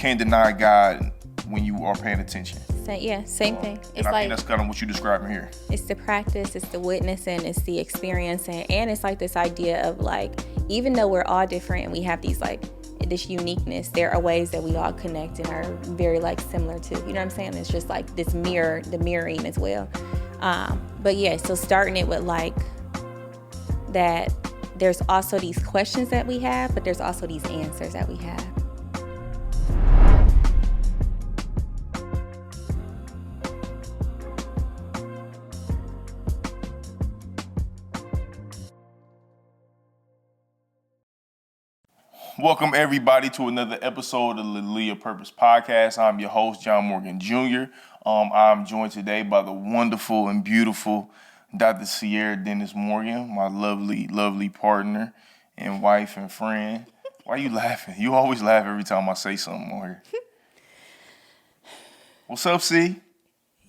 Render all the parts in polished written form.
can't deny God when you are paying attention. Same thing. And I think that's kind of what you're describing here. It's the practice, it's the witnessing, it's the experiencing, and it's like this idea of like, even though we're all different and we have these like this uniqueness, there are ways that we all connect and are very like similar to, you know what I'm saying? It's just like this the mirroring as well. But yeah, so starting it with like that, there's also these questions that we have, but there's also these answers that we have. Welcome everybody to another episode of the Leah Purpose Podcast. I'm your host, John Morgan Jr. I'm joined today by the wonderful and beautiful Dr. Ciara Dennis-Morgan, my lovely, lovely partner and wife and friend. Why are you laughing? You always laugh every time I say something on here. What's up, C?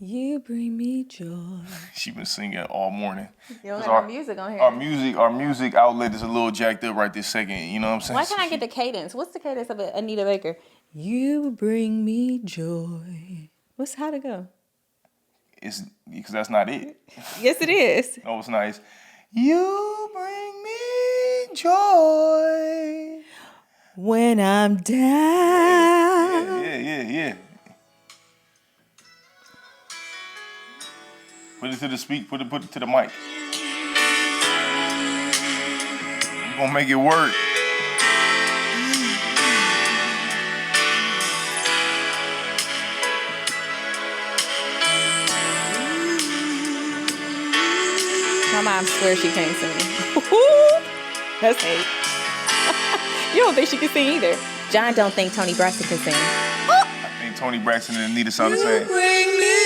You bring me joy. She been singing all morning. You don't have music on here. Our music outlet is a little jacked up right this second. You know what I'm saying? Why can't I get the cadence? What's the cadence of Anita Baker? You bring me joy. How'd it go? It's because that's not it. Yes, it is. No, it's not. It's, you bring me joy when I'm down. Yeah. Put it to the put it to the mic. We're gonna make it work. My mom swears she can't sing. That's hate. You don't think she can sing either. John don't think Toni Braxton can sing. I think Toni Braxton and Anita sound the same. Bring me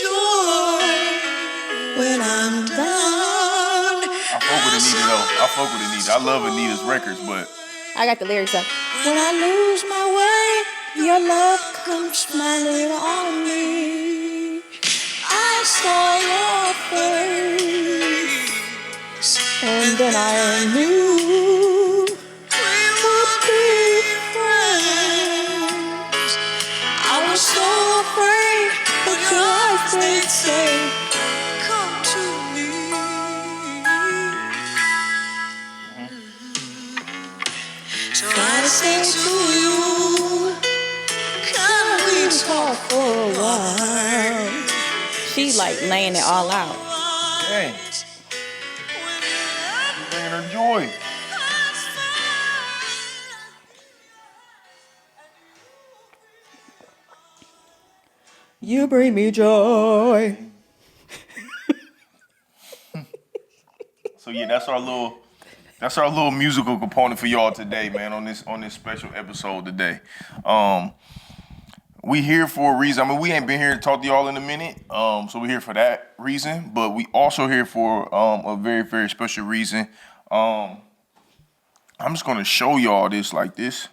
joy when I'm down. I fuck with Anita though. I love Anita's records, but I got the lyrics up. When I lose my way, your love comes smiling on me. I saw your face, and then I knew we would be friends. I was so afraid, but your eyes they'd say, come to me. So I say to you, can we talk for a while? She like laying it all out. dang, bringing her joy. You bring me joy. So yeah, that's our little musical component for y'all today, man. On this special episode today. We here for a reason. I mean, we ain't been here to talk to y'all in a minute, so we're here for that reason. But we also here for a very, very special reason. I'm just gonna show y'all this like this,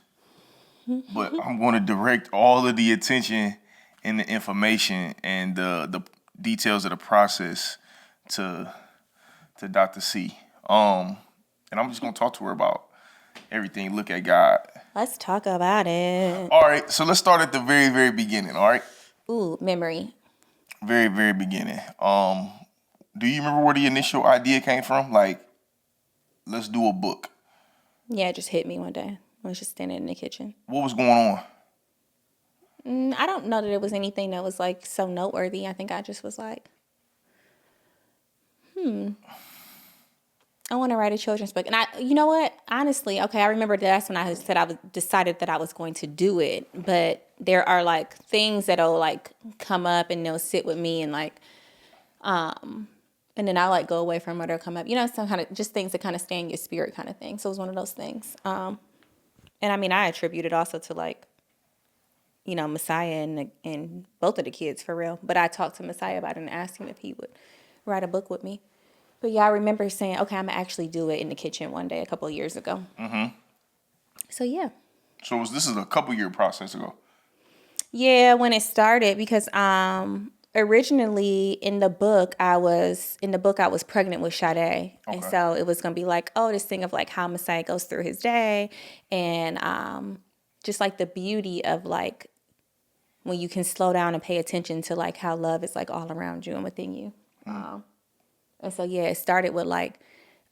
but I'm gonna direct all of the attention and the information and the details of the process to Dr. C. And I'm just gonna talk to her about everything. Look at God. Let's talk about it. All right, so let's start at the very, very beginning, all right? Ooh, memory. Very, very beginning. Do you remember where the initial idea came from? Like, let's do a book. Yeah, it just hit me one day. I was just standing in the kitchen. What was going on? I don't know that it was anything that was like so noteworthy. I think I just was like, I want to write a children's book. And you know what? Honestly, okay, I remember that's when I said decided that I was going to do it. But there are like things that'll like come up and they'll sit with me and like, and then I like go away from it or they'll come up. You know, some kind of just things that kind of stay in your spirit kind of thing. So it was one of those things. And I mean, I attribute it also to like, you know, Messiah and both of the kids for real. But I talked to Messiah about it and asked him if he would write a book with me. But yeah, I remember saying, okay, I'm going to actually do it in the kitchen one day a couple of years ago. Mm-hmm. So yeah. So this is a couple year process ago? Yeah, when it started, because originally in the book I was pregnant with Sade. Okay. And so it was going to be like, this thing of like how Messiah goes through his day and just like the beauty of like when you can slow down and pay attention to like how love is like all around you and within you. And so, yeah, it started with like,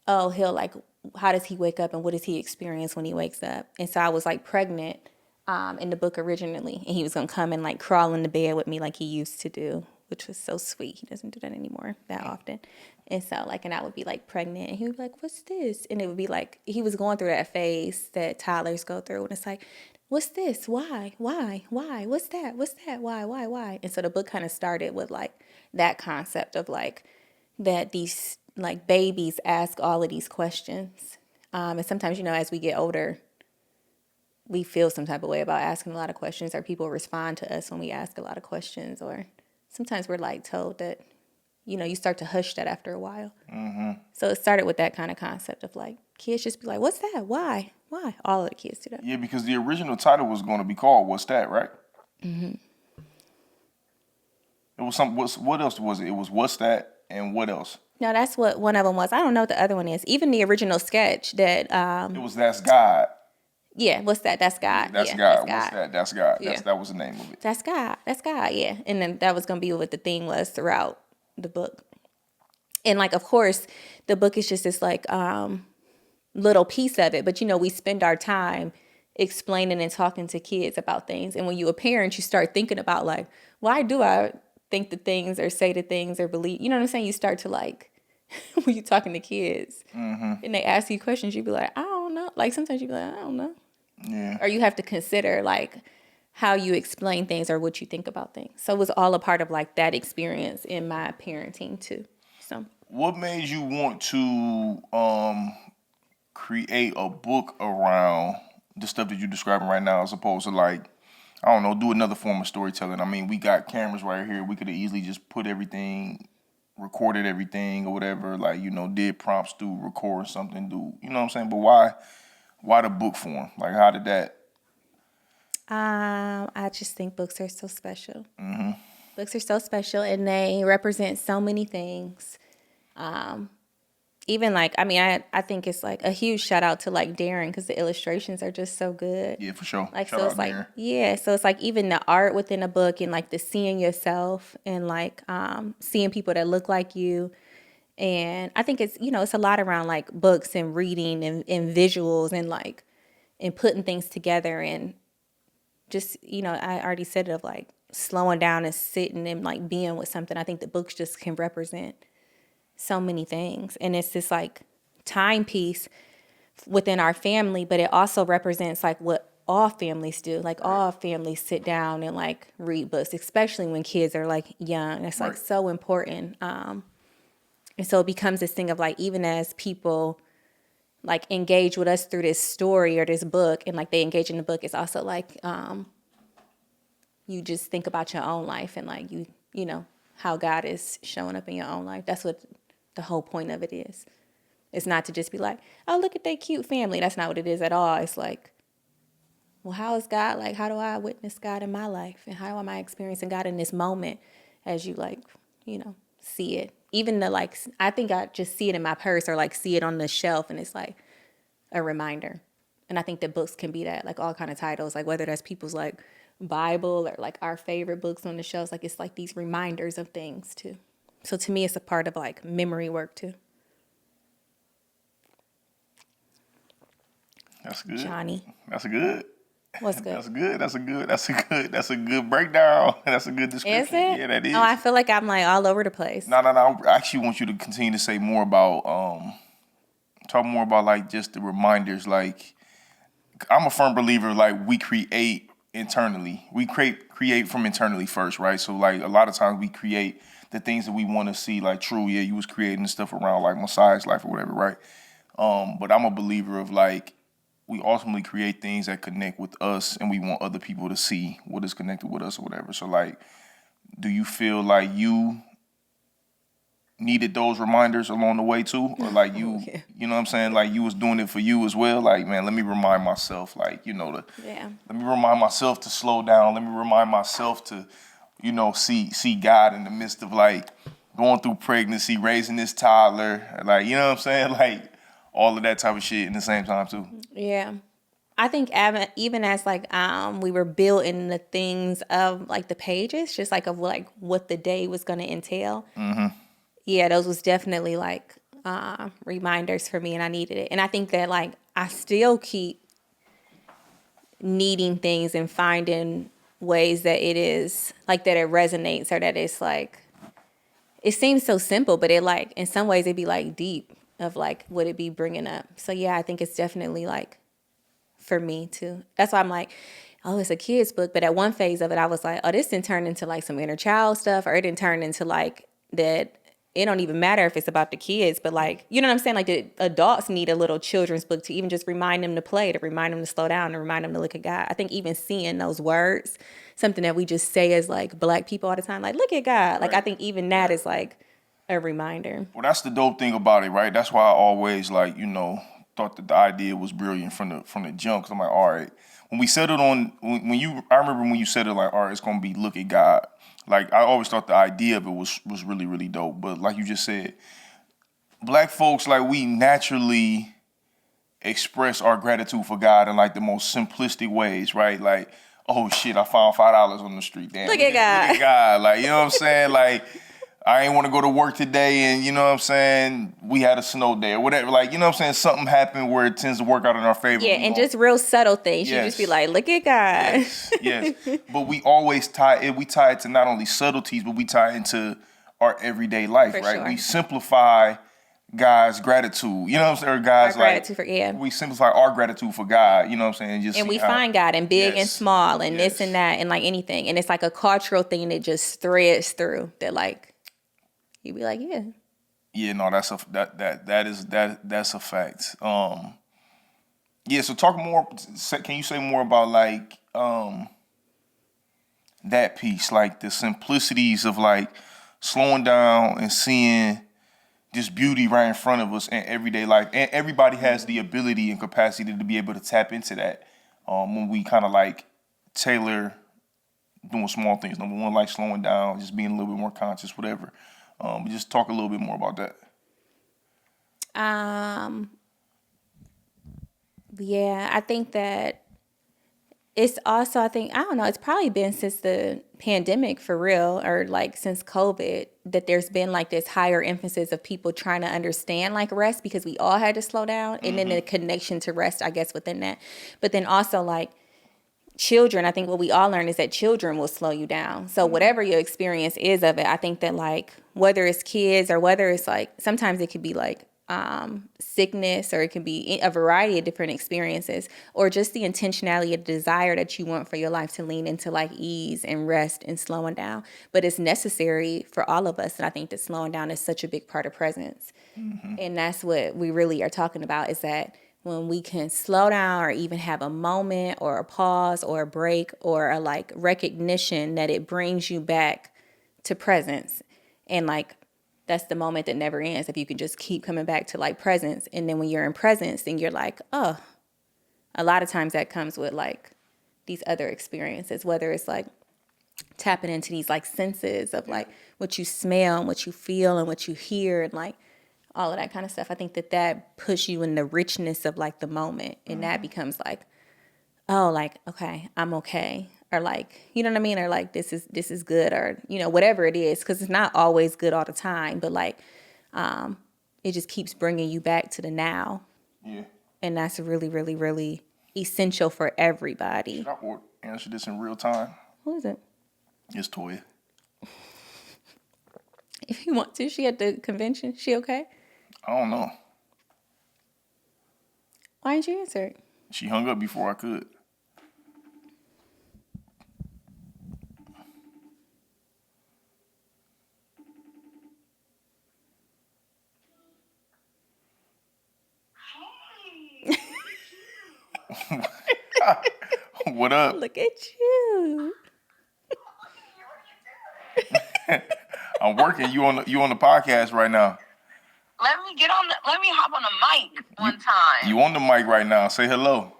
oh, he'll like, how does he wake up and what does he experience when he wakes up? And so I was like pregnant in the book originally, and he was going to come and like crawl in the bed with me like he used to do, which was so sweet. He doesn't do that anymore that often. And so like, and I would be like pregnant and he would be like, what's this? And it would be like, he was going through that phase that toddlers go through. And it's like, what's this? Why? What's that? Why? And so the book kind of started with like that concept of like, that these like babies ask all of these questions. And sometimes, you know, as we get older, we feel some type of way about asking a lot of questions, or people respond to us when we ask a lot of questions, or sometimes we're like told that, you know, you start to hush that after a while. So it started with that kind of concept of like, kids just be like, what's that? Why? All of the kids do that. Yeah, because the original title was going to be called "What's That," right? It was some. What else was it? It was "What's That" and what else? No, that's what one of them was. I don't know what the other one is. Even the original sketch that, It was "That's God." yeah, what's that? That's God. That's Yeah, God. that's What's God. that? That's God. Yeah. That was the name of it. That's God. That's God. Yeah. And then that was going to be what the theme was throughout the book. And like, of course, the book is just this like little piece of it. But, you know, we spend our time explaining and talking to kids about things. And when you're a parent, you start thinking about like, why do I think the things or say the things or believe? You know what I'm saying? You start to like, when you're talking to kids and they ask you questions, you be like, I don't know. Like sometimes you be like, I don't know. Yeah. Or you have to consider like how you explain things or what you think about things. So it was all a part of like that experience in my parenting too. So What made you want to create a book around the stuff that you're describing right now, as opposed to like, I don't know, do another form of storytelling? I mean, we got cameras right here. We could have easily just put everything, recorded everything or whatever, like, you know, did prompts, do record something, do, you know what I'm saying? But why the book form? Like, how did that? I just think books are so special. Books are so special and they represent so many things. Even like, I mean, I think it's like a huge shout out to like Darren because the illustrations are just so good. Yeah, for sure. Like, Shout so out it's like, Darren. yeah, so it's like even the art within a book and like the seeing yourself and like seeing people that look like you. And I think it's, you know, it's a lot around like books and reading and visuals and like, and putting things together and just, you know, I already said it of like slowing down and sitting and like being with something. I think the books just can represent so many things. And it's this like timepiece within our family, but it also represents like what all families do. Like all families sit down and like read books, especially when kids are like young. It's like so important. And so it becomes this thing of like, even as people like engage with us through this story or this book and like they engage in the book, it's also like you just think about your own life and like you know how God is showing up in your own life. That's what the whole point of it is. It's not to just be like, oh, look at that cute family. That's not what it is at all. It's like, well, how is God? Like, how do I witness God in my life? And how am I experiencing God in this moment as you like, you know, see it? Even the like, I think I just see it in my purse or like see it on the shelf and it's like a reminder. And I think that books can be that, like all kind of titles, like whether that's people's like Bible or like our favorite books on the shelves, like it's like these reminders of things too. So to me, it's a part of like memory work too. That's good. Johnny, That's good. what's good? That's good. That's a good breakdown. That's a good description. Is it? Yeah, that is. Oh, I feel like I'm like all over the place. No. I actually want you to continue to say more about, talk more about like just the reminders. Like, I'm a firm believer, like we create internally. We create from internally first, right? So like a lot of times we create the things that we want to see like true. Yeah, you was creating stuff around like Messiah's life or whatever, right? But I'm a believer of like, we ultimately create things that connect with us and we want other people to see what is connected with us or whatever. So like, do you feel like you needed those reminders along the way too? Or like you, Yeah. you know what I'm saying? Like you was doing it for you as well? Like, man, let me remind myself, like, you know, Yeah. let me remind myself to slow down. Let me remind myself to, you know, see God in the midst of like going through pregnancy, raising this toddler, like, you know what I'm saying? Like all of that type of shit in the same time too. Yeah. I think even as like we were building the things of like the pages, just like of like what the day was going to entail. Yeah, those was definitely like reminders for me, and I needed it. And I think that like I still keep needing things and finding ways that it is like that it resonates, or that it's like it seems so simple, but it like in some ways it'd be like deep of like what it be bringing up. So yeah, I think it's definitely like for me too. That's why I'm like, oh, it's a kid's book. But at one phase of it, I was like, oh, this didn't turn into like some inner child stuff, or it didn't turn into like that. It don't even matter if it's about the kids, but like, you know what I'm saying? Like the adults need a little children's book to even just remind them to play, to remind them to slow down, to remind them to look at God. I think even seeing those words, something that we just say as like Black people all the time, like, look at God. Like, I think even that is like a reminder. Well, that's the dope thing about it, right? That's why I always like, thought that the idea was brilliant from the jump. Cause I'm like, all right, when we settled on I remember when you said it, like, all right, it's gonna be look at God. Like, I always thought the idea of it was really, really dope. But like you just said, Black folks, like, we naturally express our gratitude for God in like the most simplistic ways, right? Like, oh shit, I found $5 on the street. Damn, Look at God. Look at God. Like, you know what I'm saying? Like, I ain't want to go to work today, and you know what I'm saying, we had a snow day or whatever. Like, you know what I'm saying, something happened where it tends to work out in our favor. Yeah, and just real subtle things. Yes. You just be like, look at God. Yes. But we always tie it to not only subtleties, but we tie it into our everyday life, For right? sure. We simplify God's gratitude. You know what I'm saying? Or God's Our gratitude for, yeah. We simplify our gratitude for God, you know what I'm saying? And we find God in big and small and this and Yes. that and like anything. And it's like a cultural thing that just threads through that, like, you be like, yeah. Yeah, no, that's a fact. Yeah, so talk more. Can you say more about like that piece, like the simplicities of like slowing down and seeing just beauty right in front of us in everyday life, and everybody has the ability and capacity to be able to tap into that when we kind of like tailor doing small things. Number one, like slowing down, just being a little bit more conscious, whatever. Just talk a little bit more about that. Yeah, I think that it's also, I don't know, it's probably been since the pandemic for real, or like since COVID, that there's been like this higher emphasis of people trying to understand like rest, because we all had to slow down, and then the connection to rest, I guess, within that. But then also like children, I think what we all learn is that children will slow you down. So whatever your experience is of it, I think that like whether it's kids or whether it's like, sometimes it could be like sickness, or it can be a variety of different experiences, or just the intentionality, a desire that you want for your life to lean into like ease and rest and slowing down. But it's necessary for all of us. And I think that slowing down is such a big part of presence. And that's what we really are talking about, is that when we can slow down, or even have a moment or a pause or a break or a like recognition that it brings you back to presence. And like, that's the moment that never ends. If you can just keep coming back to like presence. And then when you're in presence, then you're like, oh, a lot of times that comes with like these other experiences, whether it's like tapping into these like senses of like what you smell and what you feel and what you hear and like all of that kind of stuff. I think that puts you in the richness of like the moment. And that becomes like, oh, like, okay, I'm okay. Or like, you know what I mean? Or like, this is good, or, you know, whatever it is. Because it's not always good all the time. But like, it just keeps bringing you back to the now. Yeah. And that's really, really, really essential for everybody. Should I answer this in real time? Who is it? It's Toya. If you want to, she at the convention. She okay? I don't know. Why didn't you answer it? She hung up before I could. What up? Look at you. I'm working. You on the podcast right now. Let me hop on the mic one time. You on the mic right now. Say hello.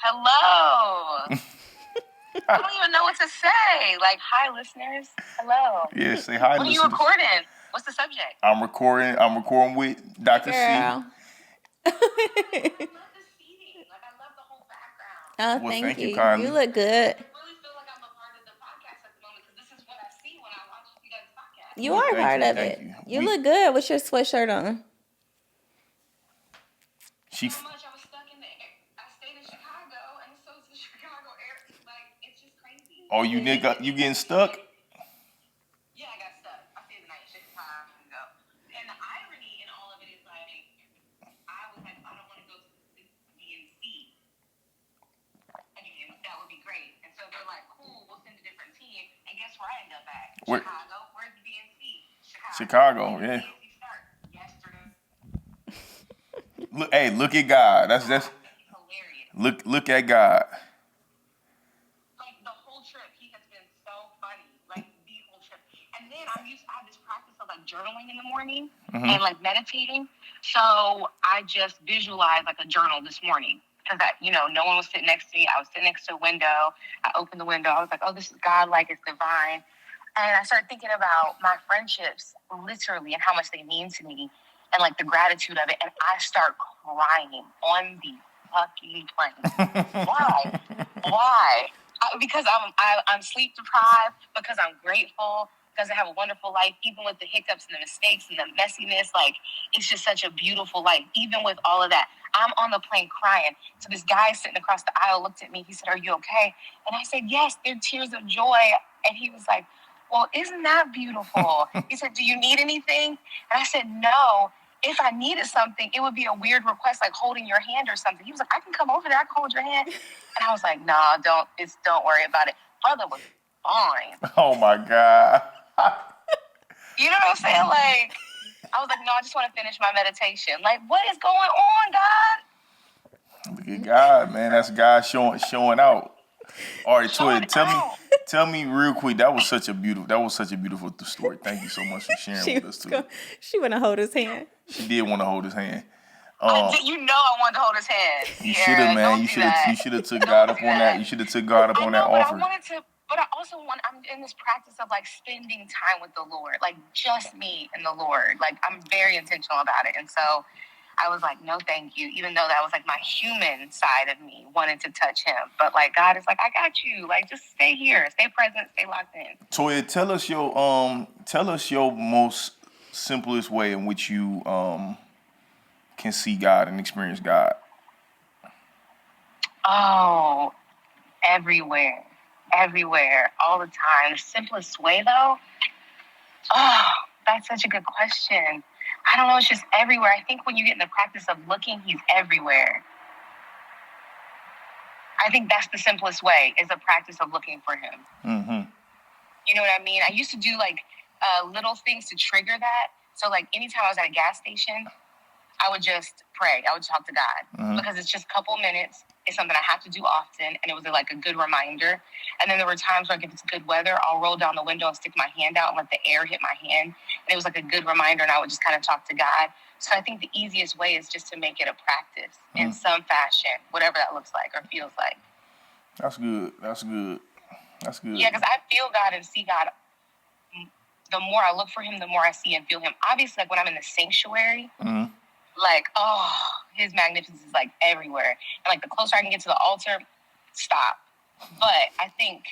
Hello. I don't even know what to say. Like, hi, listeners. Hello. Yeah, say hi. What are you recording? What's the subject? I'm recording with Dr. Girl. C. I love the seating. Like, I love the whole Oh, Well, thank thank you you. kindly. You look good. I really feel like I'm a part of the podcast at the moment because this is what I see when I watch you guys' podcast. You Well, are thank part you, of thank it. you. You look good with your sweatshirt on. She So much. I was stuck in the air. I stayed in Chicago, and so it's the Chicago air. Like, it's just crazy. Oh, you nigga, you getting stuck? Yeah, I got stuck. I stayed the night in Chicago. And the irony in all of it is, like, I was like, I don't want to go to the DNC. Again, that would be great. And so they're like, cool, we'll send a different team. And guess where I end up at? Where? Chicago. Where's the DNC? Chicago, When did yeah. the DNC start? Yesterday. Look, hey, look at God. That's Hilarious. look at God. Like the whole trip, he has been so funny. Like the whole trip. And then I have this practice of like journaling in the morning and like meditating. So I just visualized like a journal this morning. Because no one was sitting next to me. I was sitting next to a window. I opened the window. I was like, oh, this is God-like, it's divine. And I started thinking about my friendships, literally, and how much they mean to me, and like the gratitude of it. And I start crying on the fucking plane. Why? Because I'm sleep deprived. Because I'm grateful. Because I have a wonderful life, even with the hiccups and the mistakes and the messiness. Like, it's just such a beautiful life, even with all of that. I'm on the plane crying. So this guy sitting across the aisle looked at me. He said, "Are you okay?" And I said, "Yes, they're tears of joy." And he was like, "Well, isn't that beautiful?" He said, "Do you need anything?" And I said, "No. If I needed something, it would be a weird request, like holding your hand or something." He was like, "I can come over there. I can hold your hand." And I was like, "Nah, don't worry about it." Brother was fine. Oh my God. You know what I'm saying? Like, I was like, no, I just want to finish my meditation. Like, what is going on, God? Look at God, man. That's God showing out. All right, Showing Toya, out. tell me real quick. That was such a beautiful story. Thank you so much for sharing with us too. She want to hold his hand. She did want to hold his hand. I wanted to hold his hand. You should have, man. You should have took God up on that. You should have took God up on that offer. But I also I'm in this practice of like spending time with the Lord, like just me and the Lord. Like I'm very intentional about it. And so I was like, no, thank you. Even though that was like my human side of me wanted to touch him. But like God is like, I got you. Like just stay here, stay present, stay locked in. Toya, tell us your most simplest way in which you can see God and experience God. Oh, everywhere, all the time. The simplest way, though? Oh, that's such a good question. I don't know. It's just everywhere. I think when you get in the practice of looking, he's everywhere. I think that's the simplest way, is the practice of looking for him. Mm-hmm. You know what I mean? I used to do, like, little things to trigger that. So, like, anytime I was at a gas station, I would just pray. I would talk to God because it's just a couple minutes. It's something I have to do often, and it was like a good reminder. And then there were times where, like, if it's good weather, I'll roll down the window and stick my hand out and let the air hit my hand. And it was like a good reminder, and I would just kind of talk to God. So I think the easiest way is just to make it a practice in some fashion, whatever that looks like or feels like. That's good. Yeah, because I feel God and see God. The more I look for him, the more I see and feel him. Obviously, like when I'm in the sanctuary, like, oh, his magnificence is like everywhere. And like the closer I can get to the altar, stop. But I think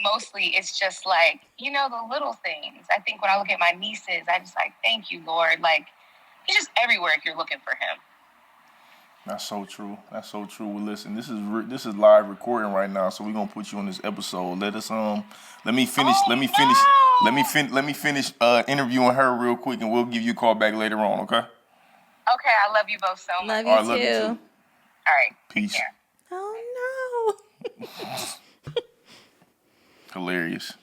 mostly it's just like, the little things. I think when I look at my nieces, I just like, thank you, Lord. Like, he's just everywhere if you're looking for him. That's so true. Well, listen, this is live recording right now, so we're gonna put you on this episode. Let me finish interviewing her real quick, and we'll give you a call back later on. Okay. Okay, I love you both so much. Love you Love you too. All right. Peace. Take care. Oh no. Hilarious.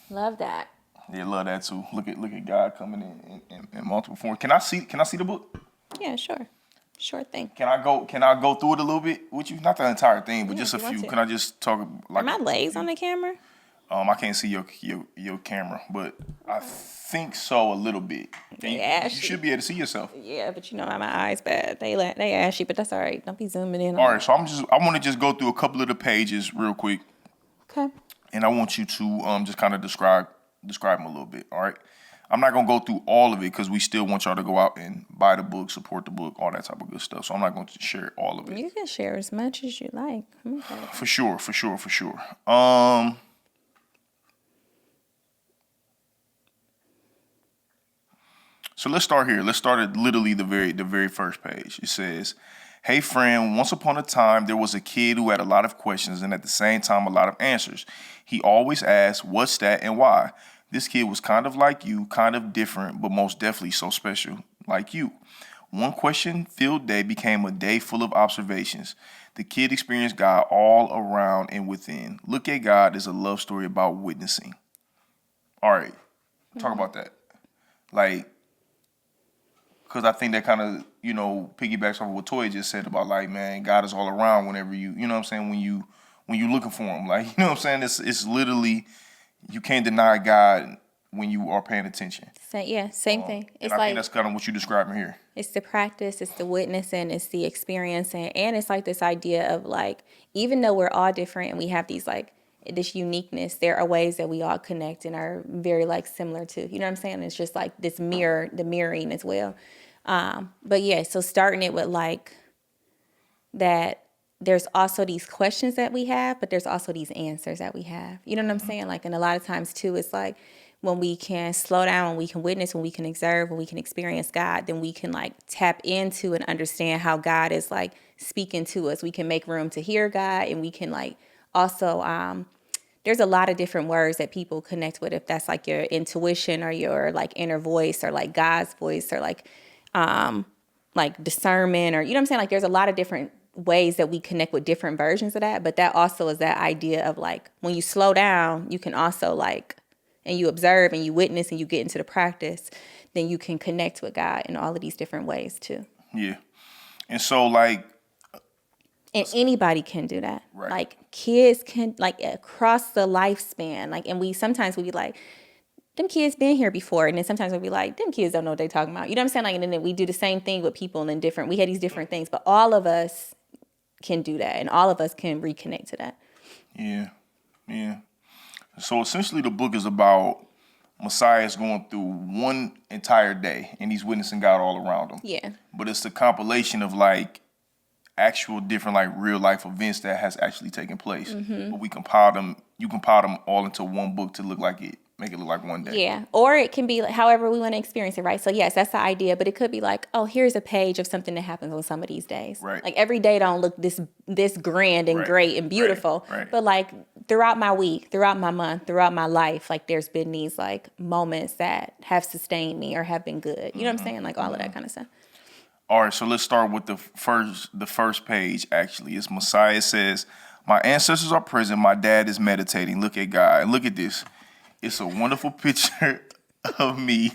Love that. Yeah, love that too. Look at God coming in multiple forms. Can I see the book? Yeah, sure. Sure thing. Can I go through it a little bit with you? Not the entire thing, but Yeah, just a if you want few. to. Can I just talk like? Are my legs on the camera? I can't see your camera, but I think so a little bit. You should be able to see yourself. Yeah, but my eyes bad. They ashy, but that's all right. Don't be zooming in. All right, so I want to just go through a couple of the pages real quick. Okay. And I want you to just kind of describe them a little bit. All right. I'm not going to go through all of it because we still want y'all to go out and buy the book, support the book, all that type of good stuff. So I'm not going to share all of it. You can share as much as you like. Okay. For sure. So let's start here. Let's start at literally the very first page. It says, "Hey friend, once upon a time there was a kid who had a lot of questions and at the same time a lot of answers. He always asked, 'What's that and why?' This kid was kind of like you, kind of different, but most definitely so special, like you. One question-filled day became a day full of observations. The kid experienced God all around and within. Look at God is a love story about witnessing." All right, talk about that. Like, because I think that kind of, piggybacks off of what Toya just said about, like, man, God is all around whenever you know what I'm saying, when you looking for him. Like, you know what I'm saying? It's literally, you can't deny God when you are paying attention. Same thing. It's I like, think that's kind of what you're describing here. it's the practice, it's the witnessing, it's the experiencing, and it's like this idea of like, even though we're all different and we have these like this uniqueness, there are ways that we all connect and are very like similar to, you know what I'm saying? It's just like this the mirroring as well. But yeah, so starting it with like that there's also these questions that we have, but there's also these answers that we have. You know what I'm saying? Like, and a lot of times too, it's like when we can slow down, when we can witness, when we can observe, when we can experience God, then we can like tap into and understand how God is like speaking to us. We can make room to hear God, and we can like also, there's a lot of different words that people connect with, if that's like your intuition or your like inner voice or like God's voice or like discernment, or, you know what I'm saying? Like, there's a lot of different ways that we connect with different versions of that. But that also is that idea of like, when you slow down, you can also like, and you observe and you witness and you get into the practice, then you can connect with God in all of these different ways too. Yeah. And so like, and anybody can do that. Right. Like, kids can, like, across the lifespan. Like, and we be like, them kids been here before. And then sometimes we'll be like, them kids don't know what they talking about. You know what I'm saying? Like, and then we do the same thing with people and we had these different things. But all of us can do that. And all of us can reconnect to that. Yeah. So essentially the book is about Messiah's going through one entire day and he's witnessing God all around him. Yeah. But it's the compilation of like actual different like real life events that has actually taken place. Mm-hmm. But you compile them all into one book to make it look like one day. Yeah. Or it can be like however we want to experience it, right? So yes, that's the idea. But it could be like, oh, here's a page of something that happens on some of these days. Right. Like, every day don't look this grand and great and beautiful. Right. But like, throughout my week, throughout my month, throughout my life, like, there's been these like moments that have sustained me or have been good. You know what I'm saying? Like, all of that kind of stuff. All right, so let's start with the first page, actually. It's Messiah says, "My ancestors are present. My dad is meditating. Look at God." And look at this. It's a wonderful picture of me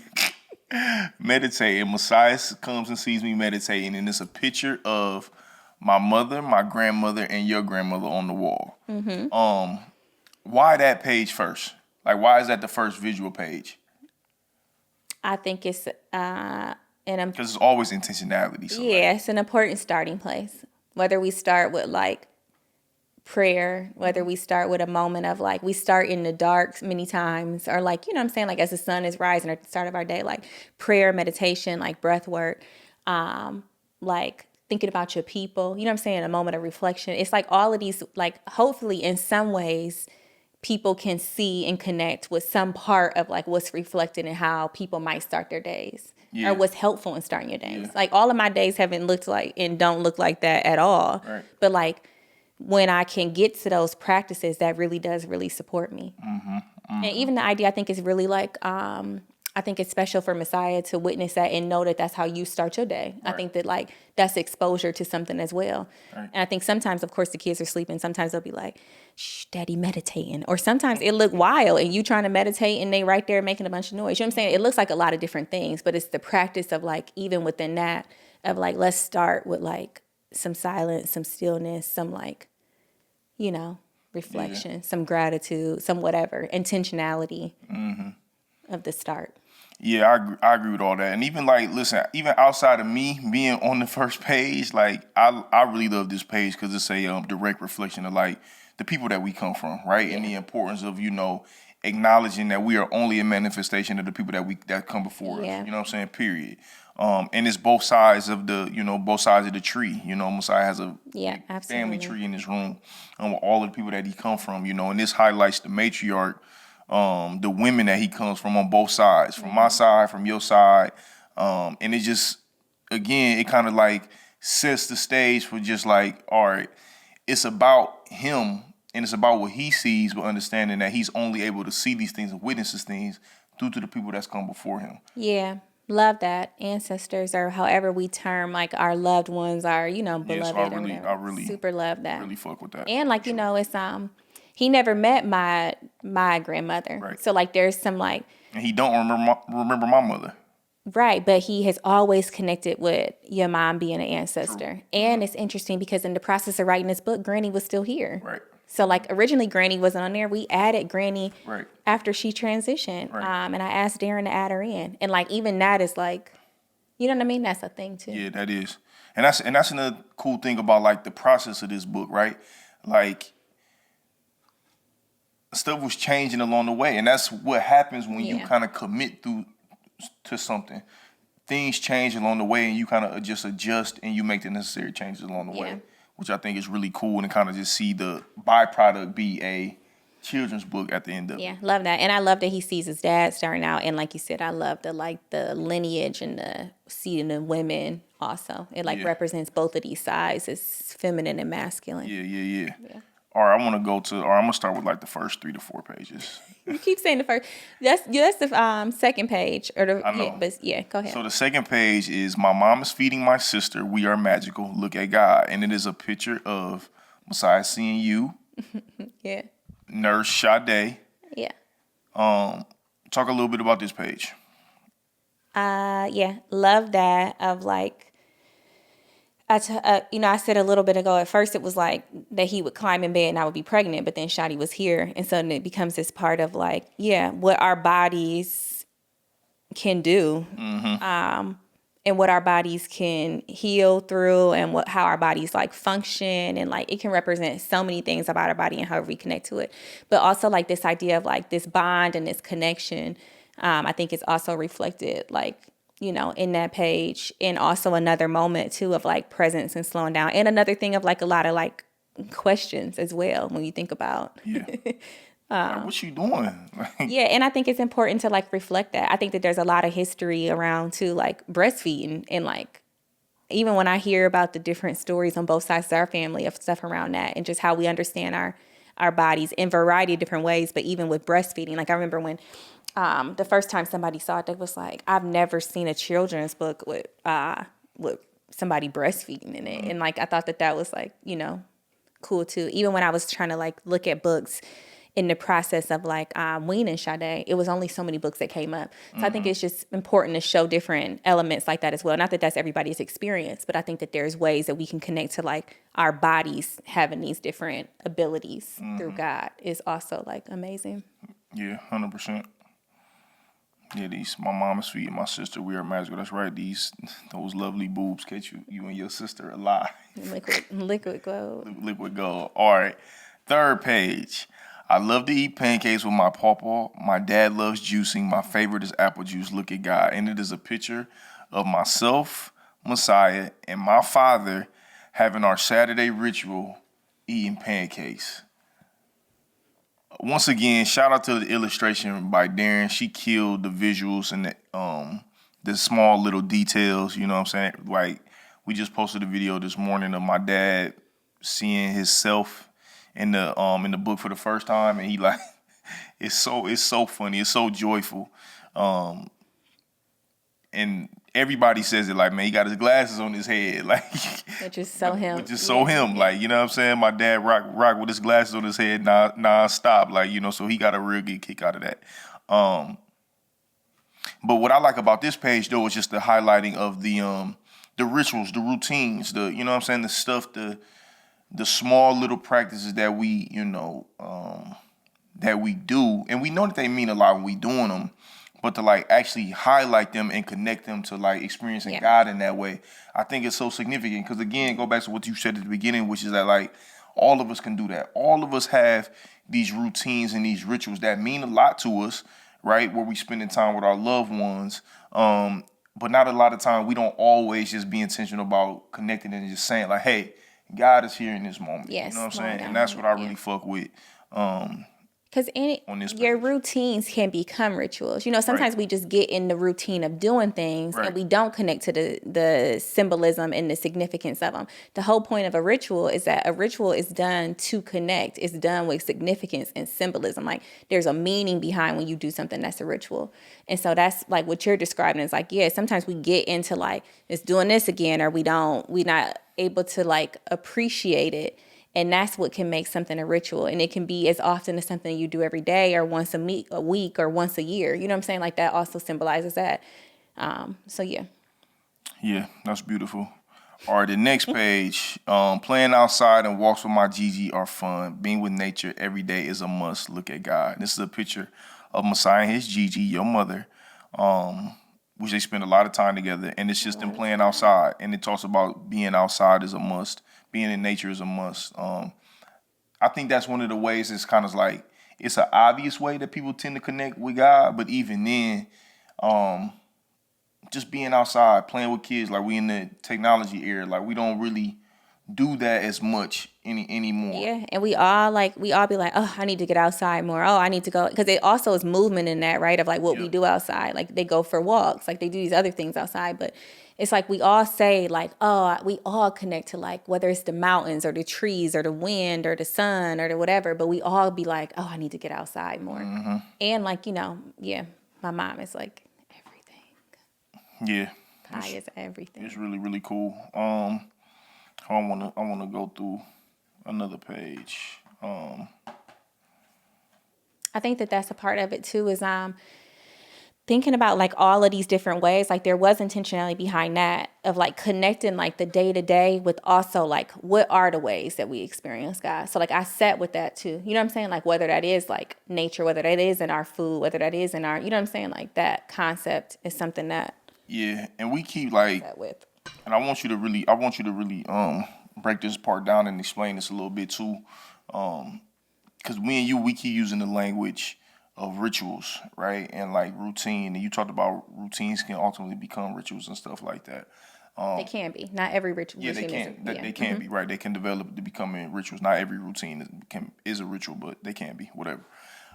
meditating. Messiah comes and sees me meditating, and it's a picture of my mother, my grandmother, and your grandmother on the wall. Mm-hmm. Why that page first? Like, why is that the first visual page? I think it's Because it's always intentionality. So it's an important starting place. Whether we start with like prayer, whether we start with a moment of like, we start in the dark many times, or like, you know what I'm saying, like as the sun is rising or at the start of our day, like prayer, meditation, like breath work, like thinking about your people, you know what I'm saying, a moment of reflection. It's like all of these, like, hopefully in some ways people can see and connect with some part of like what's reflected in how people might start their days. Yeah. Or what's helpful in starting your days. Yeah. Like, all of my days haven't looked like and don't look like that at all. Right. But like, when I can get to those practices, that really does really support me. Mm-hmm. And even the idea, I think, is really like, I think it's special for Messiah to witness that and know that that's how you start your day. Right. I think that like that's exposure to something as well. Right. And I think sometimes, of course, the kids are sleeping. Sometimes they'll be like, "Shh, daddy meditating." Or sometimes it look wild and you trying to meditate and they right there making a bunch of noise. You know what I'm saying? It looks like a lot of different things, but it's the practice of like, even within that, of like, let's start with like some silence, some stillness, some like, you know, reflection, some gratitude, some whatever, intentionality of the start. Yeah, I agree with all that. And even like, listen, even outside of me being on the first page, like I really love this page because it's a direct reflection of like the people that we come from, right? Yeah. And the importance of, acknowledging that we are only a manifestation of the people that come before us. Yeah. You know what I'm saying? Period. And it's both sides of both sides of the tree. You know, Messiah has a Yeah, big absolutely. family tree in his room, with all of the people that he come from. You know, and this highlights the matriarch, the women that he comes from on both sides, from my side, from your side, and it just, again, it kind of like sets the stage for just like, all right, it's about him and it's about what he sees, but understanding that he's only able to see these things and witness these things due to the people that's come before him. Yeah. Love that. Ancestors, or however we term like our loved ones, are, beloved Yeah, so or whatever. I really, Super love that. really fuck with that. And like, it's he never met my grandmother. Right. So like there's some like, And he don't remember my mother. right, but he has always connected with your mom being an ancestor. True. And it's interesting because in the process of writing this book, Granny was still here. Right. So like originally Granny wasn't on there. We added Granny after she transitioned. Right. And I asked Darren to add her in. And like even that is like, you know what I mean? That's a thing too. Yeah, that is. And that's another cool thing about like the process of this book, right? Like stuff was changing along the way. And that's what happens when you kind of commit to something. Things change along the way and you kind of just adjust and you make the necessary changes along the way, which I think is really cool, and kind of just see the byproduct be a children's book at the end of it. Yeah, love that. And I love that he sees his dad starting out. And like you said, I love the lineage and the seeing the women also. It represents both of these sides, it's feminine and masculine. Yeah. All right, I'm gonna start with like the first 3 to 4 pages. You keep saying the first. That's the second page. Or the, I know. Go ahead. So the second page is my mom is feeding my sister. We are magical. Look at God, and it is a picture of Messiah seeing you. Yeah. Nurse Sade. Yeah. Talk a little bit about this page. Yeah. Love that. Of like. I said a little bit ago, at first it was like that he would climb in bed and I would be pregnant, but then Shadi was here. And so then it becomes this part of like, what our bodies can do, and what our bodies can heal through, and how our bodies like function. And like, it can represent so many things about our body and how we connect to it. But also like this idea of like this bond and this connection, I think is also reflected like, in that page. And also another moment too of like presence and slowing down. And another thing of like a lot of like questions as well when you think about. Yeah. Like, what you doing? Yeah, and I think it's important to like reflect that. I think that there's a lot of history around too, like breastfeeding, and like even when I hear about the different stories on both sides of our family of stuff around that, and just how we understand our bodies in a variety of different ways, but even with breastfeeding. Like I remember when the first time somebody saw it, they was like, I've never seen a children's book with somebody breastfeeding in it. And like, I thought that was like, cool too. Even when I was trying to like look at books in the process of like weaning Sade, it was only so many books that came up. So I think it's just important to show different elements like that as well. Not that that's everybody's experience, but I think that there's ways that we can connect to like our bodies having these different abilities through God is also like amazing. Yeah, 100%. Yeah, my mom is feeding my sister. We are magical. That's right. Those lovely boobs catch you and your sister alive. Liquid gold. Liquid gold. All right. Third page. I love to eat pancakes with my pawpaw. My dad loves juicing. My favorite is apple juice. Look at God. And it is a picture of myself, Messiah, and my father having our Saturday ritual eating pancakes. Once again, shout out to the illustration by Darren. She killed the visuals and the small little details. You know what I'm saying? Like, we just posted a video this morning of my dad seeing himself in the book for the first time, and he like, it's so funny, it's so joyful, and everybody says it like, man, he got his glasses on his head, like, which is so him. Like, you know what I'm saying? My dad rock with his glasses on his head non-stop, like, so he got a real good kick out of that. But what I like about this page though is just the highlighting of the rituals, the routines, the, you know what I'm saying, the stuff, the small little practices that we, that we do, and we know that they mean a lot when we doing them, but to like actually highlight them and connect them to like experiencing God in that way, I think it's so significant. Because again, go back to what you said at the beginning, which is that like All of us can do that. All of us have these routines and these rituals that mean a lot to us, right? Where we spending time with our loved ones. But not a lot of time, we don't always just be intentional about connecting and just saying like, hey, God is here in this moment. Yes, You know what I'm slowing saying? down And that's a what I moment, really yeah. fuck with. Because On this your page. routines can become rituals. You know, sometimes Right. we just get in the routine of doing things Right. and we don't connect to the symbolism and the significance of them. The whole point of a ritual is that a ritual is done to connect. It's done with significance and symbolism. Like there's a meaning behind when you do something that's a ritual. And so that's like what you're describing is like, yeah, sometimes we get into like, it's doing this again, or we're not able to like appreciate it. And that's what can make something a ritual. And it can be as often as something you do every day or once a week or once a year. You know what I'm saying? Like that also symbolizes that. So yeah. Yeah, that's beautiful. All right, the next page. Playing outside and walks with my Gigi are fun. Being with nature every day is a must. Look at God. This is a picture of Messiah and his Gigi, your mother, which they spend a lot of time together. And it's just them playing outside. And it talks about being outside is a must. Being in nature is a must. I think that's one of the ways it's kind of like, it's an obvious way that people tend to connect with God. But even then, just being outside, playing with kids, like we in the technology era, like we don't really do that as much anymore. Yeah. And we all be like, oh, I need to get outside more. Oh, I need to go. Because it also is movement in that, right? Of like what we do outside. Like they go for walks, like they do these other things outside. But it's like we all say like, oh, we all connect to like whether it's the mountains or the trees or the wind or the sun or the whatever. But we all be like, oh, I need to get outside more. And like, yeah, my mom is like everything. Yeah, Pie is everything. it's really really cool. I wanna go through another page. I think that that's a part of it too. Is thinking about like all of these different ways. Like there was intentionality behind that of like connecting like the day to day with also like what are the ways that we experience God. So like I sat with that too. You know what I'm saying? Like whether that is like nature, whether that is in our food, whether that is in our, you know what I'm saying? Like that concept is something that Yeah, and we keep like, that with. and I want you to really break this part down and explain this a little bit too, because me and you, we keep using the language of rituals, right, and like routine, and you talked about routines can ultimately become rituals and stuff like that. They can be. Not every ritual. Yeah, they can. They can be, right. They can develop to becoming rituals. Not every routine is a ritual, but they can be whatever.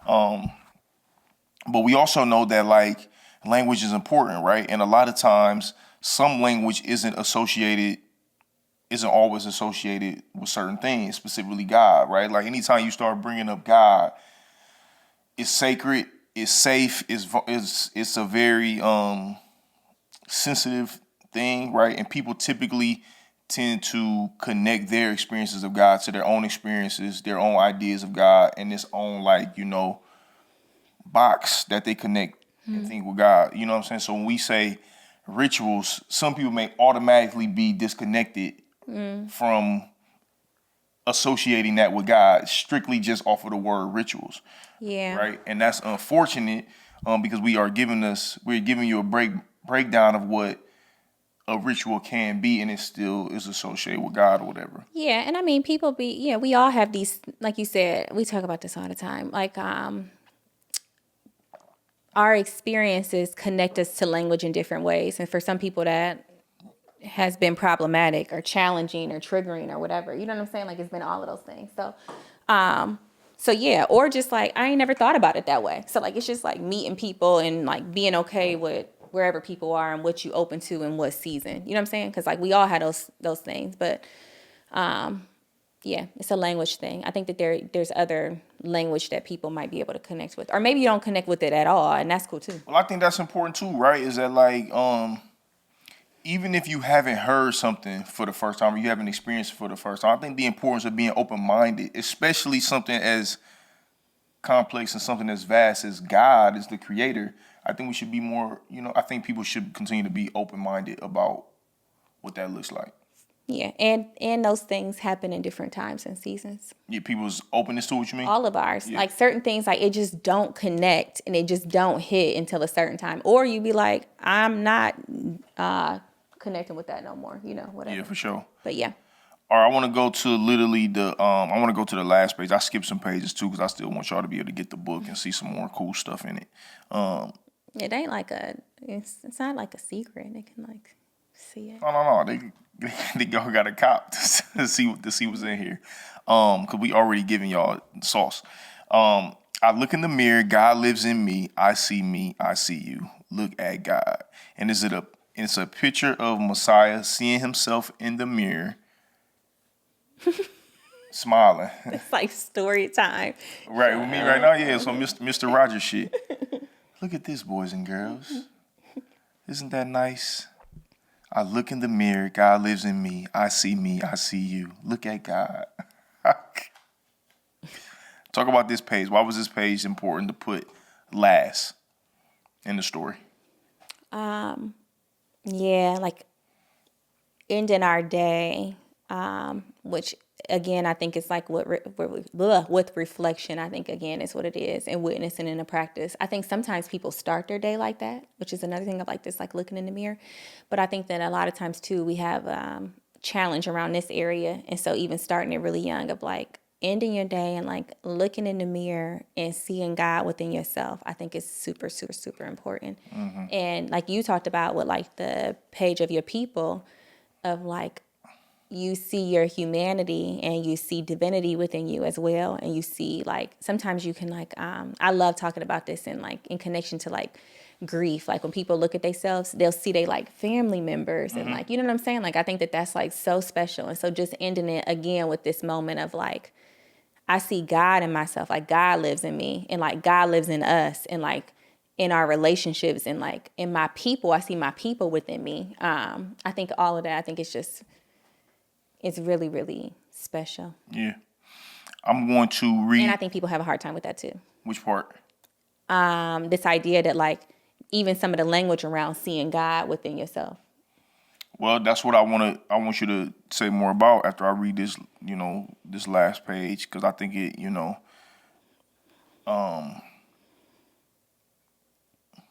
But we also know that like language is important, right? And a lot of times, some language isn't always associated with certain things, specifically God, right? Like anytime you start bringing up God, it's sacred, it's safe, it's a very sensitive thing, right? And people typically tend to connect their experiences of God to their own experiences, their own ideas of God, and this own box that they connect and think with God. You know what I'm saying? So when we say rituals, some people may automatically be disconnected from associating that with God strictly just off of the word rituals. Yeah. Right? And that's unfortunate because we're giving you a breakdown of what a ritual can be, and it still is associated with God or whatever. Yeah, and I mean, we all have these, like you said, we talk about this all the time. Like, our experiences connect us to language in different ways. And for some people that has been problematic or challenging or triggering or whatever. You know what I'm saying? Like it's been all of those things. So yeah, or just like I ain't never thought about it that way. So like it's just like meeting people and like being okay with wherever people are and what you open to and what season. You know what I'm saying? Because like we all had those things, but yeah, it's a language thing. I think that there's other language that people might be able to connect with, or maybe you don't connect with it at all, and that's cool too. Well, I think that's important too, right? Is that like even if you haven't heard something for the first time or you haven't experienced it for the first time, I think the importance of being open-minded, especially something as complex and something as vast as God is the creator, I think we should be more, I think people should continue to be open-minded about what that looks like. Yeah, and those things happen in different times and seasons. Yeah, people's openness to what you mean? All of ours. Yeah. Like certain things, like it just don't connect and it just don't hit until a certain time. Or you be like, I'm not connecting with that no more, whatever. Yeah, for sure. But yeah. All right, I want to go to literally I want to go to the last page. I skipped some pages too because I still want y'all to be able to get the book and see some more cool stuff in it. It ain't like it's not like a secret. They can like see it. No. They y'all got a cop to see what's in here. Cause we already giving y'all sauce. I look in the mirror, God lives in me, I see you. Look at God. And it's a picture of Messiah seeing himself in the mirror, smiling. It's like story time. Right, with me right now, yeah, so Mr. Rogers shit. Look at this, boys and girls. Isn't that nice? I look in the mirror, God lives in me, I see you. Look at God. Talk about this page. Why was this page important to put last in the story? Yeah, like ending our day, which again I think is like with reflection. I think again is what it is, and witnessing in a practice. I think sometimes people start their day like that, which is another thing of like this, like looking in the mirror. But I think that a lot of times too we have challenge around this area, and so even starting it really young of like ending your day and like looking in the mirror and seeing God within yourself, I think is super, super, super important. And like you talked about with like the page of your people, of like you see your humanity and you see divinity within you as well. And you see like sometimes you can like I love talking about this in like in connection to like grief. Like when people look at themselves, they'll see they like family members and like, you know what I'm saying? Like I think that that's like so special. And so just ending it again with this moment of like I see God in myself, like God lives in me, and like God lives in us, and like in our relationships, and like in my people, I see my people within me. I think all of that, I think it's really, really special. Yeah. I'm going to read. And I think people have a hard time with that too. Which part? This idea that like even some of the language around seeing God within yourself. Well, that's what I want you to say more about after I read this, this last page, because I think it,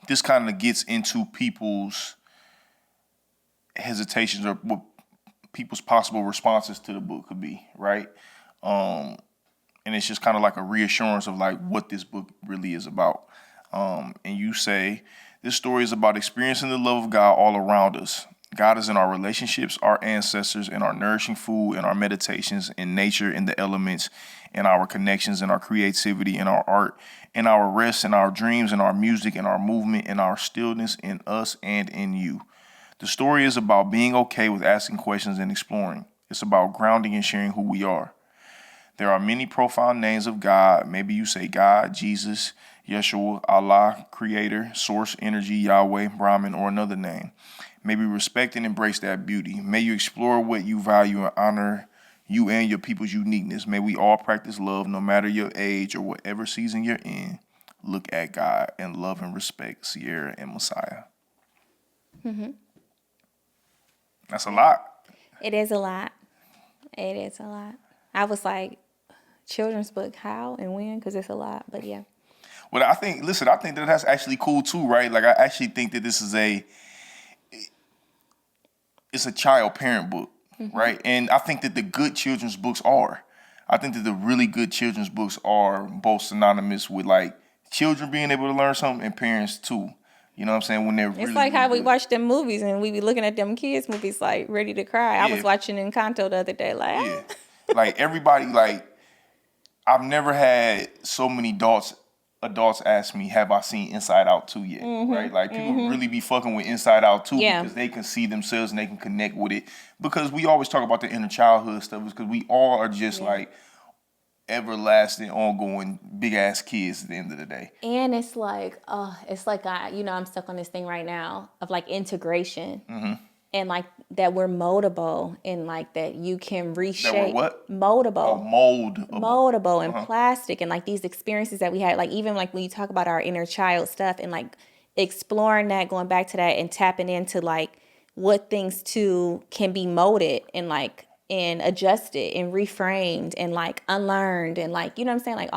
this kind of gets into people's hesitations or what people's possible responses to the book could be, right? And it's just kind of like a reassurance of like what this book really is about. And you say, this story is about experiencing the love of God all around us. God is in our relationships, our ancestors, in our nourishing food, in our meditations, in nature, in the elements, in our connections, in our creativity, in our art, in our rest, in our dreams, in our music, in our movement, in our stillness, in us, and in you. The story is about being okay with asking questions and exploring. It's about grounding and sharing who we are. There are many profound names of God. Maybe you say God, Jesus, Yeshua, Allah, Creator, Source, Energy, Yahweh, Brahman, or another name. Maybe respect and embrace that beauty. May you explore what you value and honor you and your people's uniqueness. May we all practice love no matter your age or whatever season you're in. Look at God and love and respect Ciara and Messiah. That's a lot. It is a lot. It is a lot. I was like, children's book, how and when? Because it's a lot, but yeah. Well, I think that that's actually cool too, right? Like, I actually think that this is it's a child parent book, right? And I think that the good children's books are. I think that the really good children's books are both synonymous with like children being able to learn something and parents too. You know what I'm saying? When they're really, It's like how really we watch them movies and we be looking at them kids movies like ready to cry. I was watching Encanto the other day like, yeah. Like everybody, like I've never had so many adults ask me, have I seen Inside Out 2 yet? Right? Like people really be fucking with Inside Out 2 because they can see themselves and they can connect with it. Because we always talk about the inner childhood stuff because we all are just like everlasting, ongoing, big ass kids at the end of the day. And it's like I'm stuck on this thing right now of like integration and like that we're moldable and like that you can reshape. That we're what? Moldable. Oh, moldable and plastic and like these experiences that we had, like even like when you talk about our inner child stuff and like exploring that, going back to that and tapping into like what things too can be molded and like and adjusted and reframed and like unlearned and like, you know what I'm saying? Like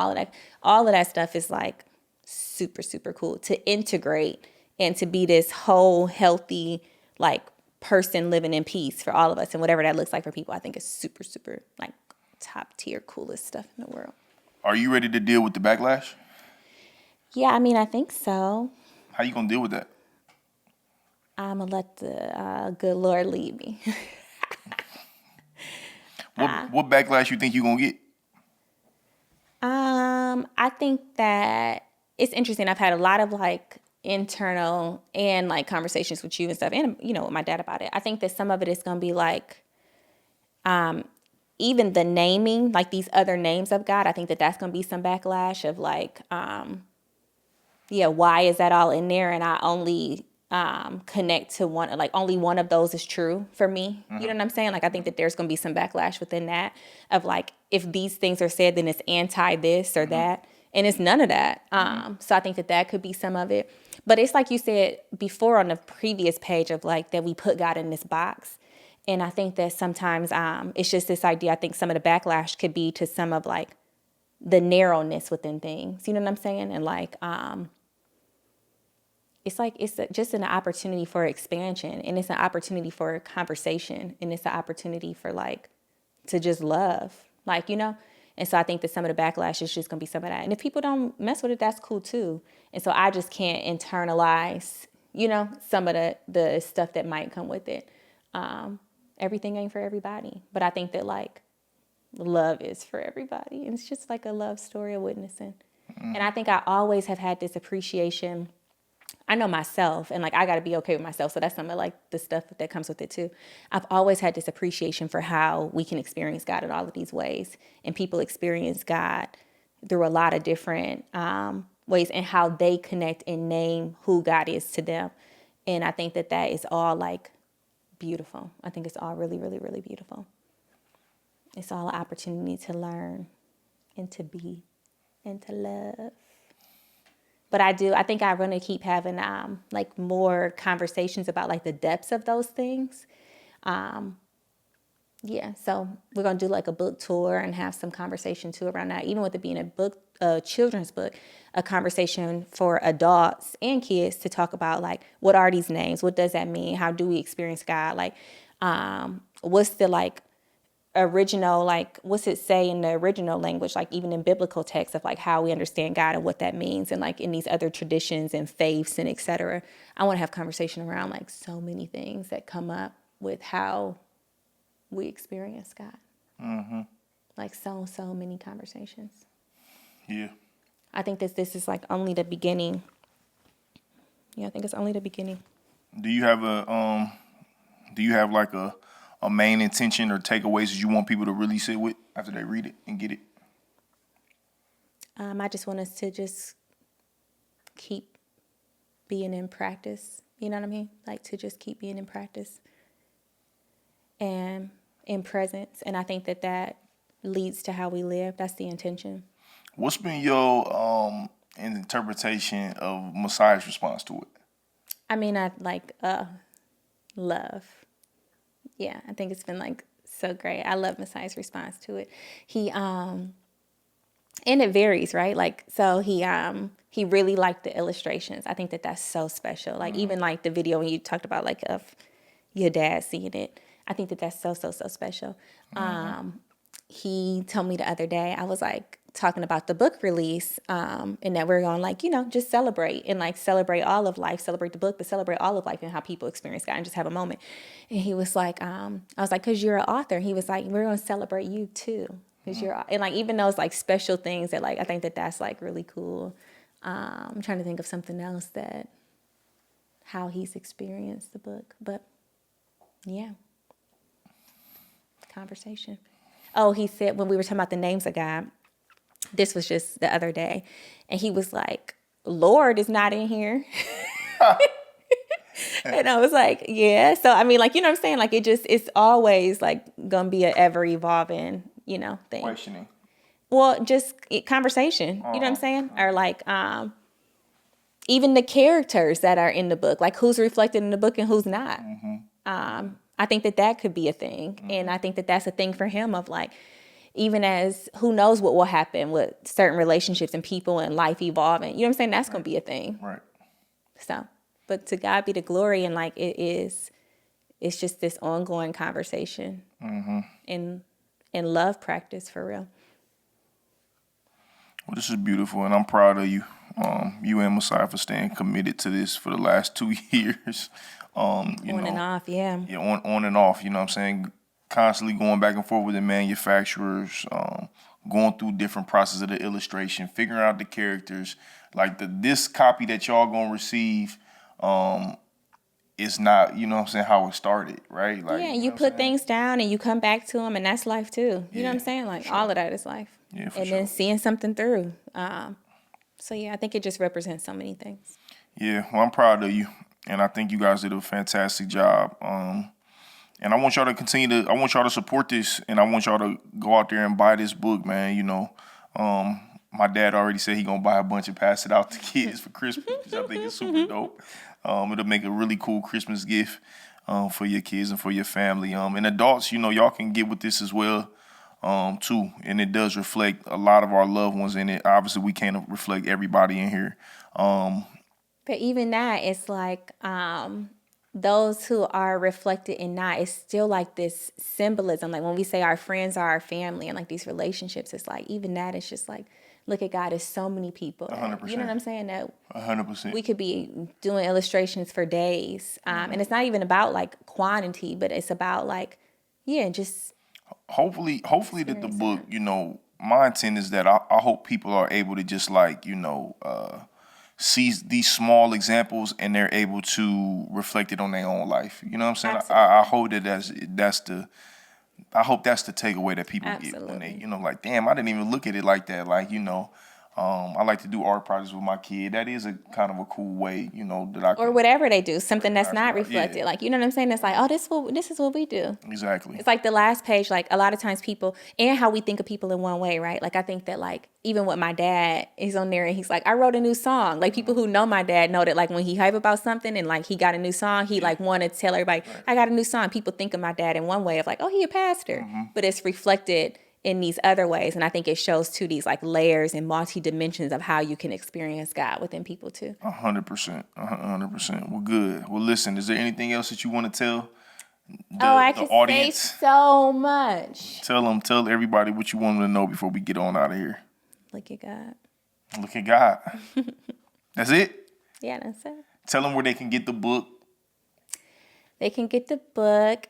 all of that stuff is like super, super cool to integrate and to be this whole healthy, like person living in peace for all of us, and whatever that looks like for people, I think is super, super like top tier, coolest stuff in the world. Are you ready to deal with the backlash? Yeah, I mean, I think so. How you gonna deal with that? I'm gonna let the good Lord lead me. What backlash you think you gonna get? I think that it's interesting. I've had a lot of like internal and like conversations with you and stuff, and with my dad about it. I think that some of it is gonna be like, even the naming, like these other names of God. I think that that's gonna be some backlash of like, why is that all in there? And I only connect to one, like only one of those is true for me. You know what I'm saying? Like, I think that there's going to be some backlash within that of like, if these things are said, then it's anti this or that. And it's none of that. So I think that that could be some of it. But it's like you said before on the previous page of like that we put God in this box. And I think that sometimes it's just this idea. I think some of the backlash could be to some of like the narrowness within things. You know what I'm saying? And like, it's like just an opportunity for expansion, and it's an opportunity for conversation, and it's an opportunity for like to just love, like, And so I think that some of the backlash is just gonna be some of that. And if people don't mess with it, that's cool too. And so I just can't internalize, some of the stuff that might come with it. Everything ain't for everybody, but I think that like love is for everybody, and it's just like a love story of witnessing. And I think I always have had this appreciation. I know myself, and like I got to be okay with myself. So that's some of like the stuff that comes with it too. I've always had this appreciation for how we can experience God in all of these ways, and people experience God through a lot of different ways, and how they connect and name who God is to them. And I think that that is all like beautiful. I think it's all really, really, really beautiful. It's all an opportunity to learn and to be and to love. But I think I want to keep having like more conversations about like the depths of those things. So we're going to do like a book tour and have some conversation too around that. Even with it being a book, a children's book, a conversation for adults and kids to talk about like, what are these names? What does that mean? How do we experience God? Like, what's the like original, like what's it say in the original language, like even in biblical texts of like how we understand God and what that means, and like in these other traditions and faiths and etc. I want to have conversation around like so many things that come up with how we experience God. Like so many conversations. Yeah. I think this is like only the beginning. Yeah, I think it's only the beginning. Do you have like a main intention or takeaways that you want people to really sit with after they read it and get it? I just want us to just keep being in practice. You know what I mean? Like to just keep being in practice and in presence. And I think that that leads to how we live. That's the intention. What's been your interpretation of Messiah's response to it? I mean, I like love. Yeah, I think it's been like so great. I love Messiah's response to it. He and it varies, right? Like so he really liked the illustrations. I think that that's so special. Like even like the video when you talked about like of your dad seeing it. I think that that's so special. He told me the other day, I was like talking about the book release, and that we're going like, just celebrate and like celebrate all of life, celebrate the book, but celebrate all of life and how people experience God and just have a moment. And he was like, I was like, cause you're an author. He was like, we're going to celebrate you too. Cause you're, and like, even those like special things that like, I think that that's like really cool. I'm trying to think of something else that, how he's experienced the book, but yeah. Conversation. Oh, he said when we were talking about the names of God, this was just the other day, and he was like, Lord is not in here. And I was like, yeah. So, I mean, like, you know what I'm saying? Like, it's always like going to be an ever evolving, thing. Questioning. Well, just conversation, you know what I'm saying? Or like, even the characters that are in the book, like who's reflected in the book and who's not. I think that that could be a thing. And I think that that's a thing for him of like, even as who knows what will happen with certain relationships and people and life evolving. You know what I'm saying? That's going to be a thing. Right. So, but to God be the glory. And like, it is it's just this ongoing conversation and love practice for real. Well, this is beautiful, and I'm proud of you. You and Messiah for staying committed to this for the last 2 years. On and off, yeah. Yeah, on and off. You know what I'm saying? Constantly going back and forth with the manufacturers, going through different processes of the illustration, figuring out the characters. Like this copy that y'all gonna receive, is not, you know what I'm saying, how it started, right? Like, Yeah, you you know put things down and you come back to them, and that's life too. You know what I'm Yeah, saying? Like sure. all of that is life. Yeah, for and sure. then seeing something through. So yeah, I think it just represents so many things. Yeah, well, I'm proud of you, and I think you guys did a fantastic job. And I want y'all to I want y'all to support this, and I want y'all to go out there and buy this book, man. You know, my dad already said he gonna buy a bunch and pass it out to kids for Christmas, which I think is super dope. It'll make a really cool Christmas gift for your kids and for your family. And adults, you know, y'all can get with this as well, too. And it does reflect a lot of our loved ones in it. Obviously, we can't reflect everybody in here. But even that, it's like those who are reflected in that, it's still like this symbolism. Like when we say our friends are our family and like these relationships, it's like even that, it's just like, look at God, there's so many people. 100%. You know what I'm saying? That 100%. we could be doing illustrations for days. And it's not even about like quantity, but it's about like, yeah, just Hopefully that the book, you know, my intent is that I hope people are able to just like, you know, see these small examples and they're able to reflect it on their own life. You know what I'm saying? I hope that I hope that's the takeaway that people get when they, you know, like, damn, I didn't even look at it like that. Like, you know, I like to do art projects with my kid. That is a kind of a cool way, you know, that I can. Or whatever they do, something that's not Yeah. reflected. Like, you know what I'm saying? That's like, oh, this is what we do. Exactly. It's like the last page, like a lot of times people, and how we think of people in one way, right? Like I think that like, even with my dad, he's on there and he's like, I wrote a new song. Like people who know my dad know that like when he hype about something and like he got a new song, he like want to tell everybody, I got a new song. People think of my dad in one way of like, oh, he a pastor. But it's reflected in these other ways. And I think it shows too these like layers and multi-dimensions of how you can experience God within people too. 100%. 100%. Well, good. Well, listen, is there anything else that you want to tell I the could audience? say so much. Tell everybody what you want them to know before we get on out of here. Look at God. Look at God. That's it? Yeah, that's it. Tell them where they can get the book. They can get the book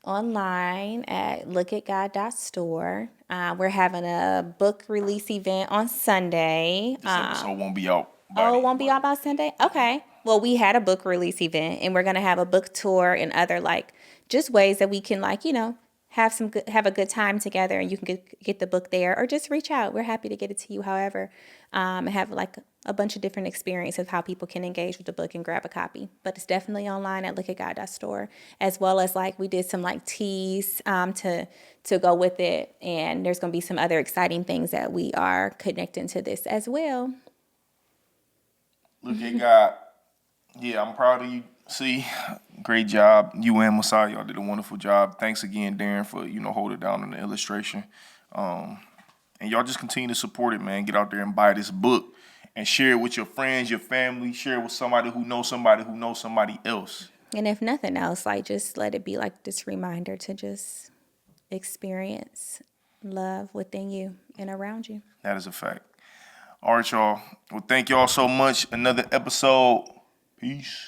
online at lookatgod.store. We're having a book release event on Sunday. This episode won't be out. It won't be out by Sunday? Okay. Well, we had a book release event, and we're going to have a book tour and other, like, just ways that we can, like, you know, have a good time together, and you can get the book there, or just reach out. We're happy to get it to you, however, and have, like, a bunch of different experiences of how people can engage with the book and grab a copy. But it's definitely online at lookatgod.store, as well as, like, we did some, like, teas to go with it, and there's going to be some other exciting things that we are connecting to this as well. Look at God. Yeah, I'm proud of you. See, great job. You and Messiah, y'all did a wonderful job. Thanks again, Darren, for, you know, holding down on the illustration. And y'all just continue to support it, man. Get out there and buy this book and share it with your friends, your family. Share it with somebody who knows somebody else. And if nothing else, like, just let it be like this reminder to just experience love within you and around you. That is a fact. All right, y'all. Well, thank y'all so much. Another episode. Peace.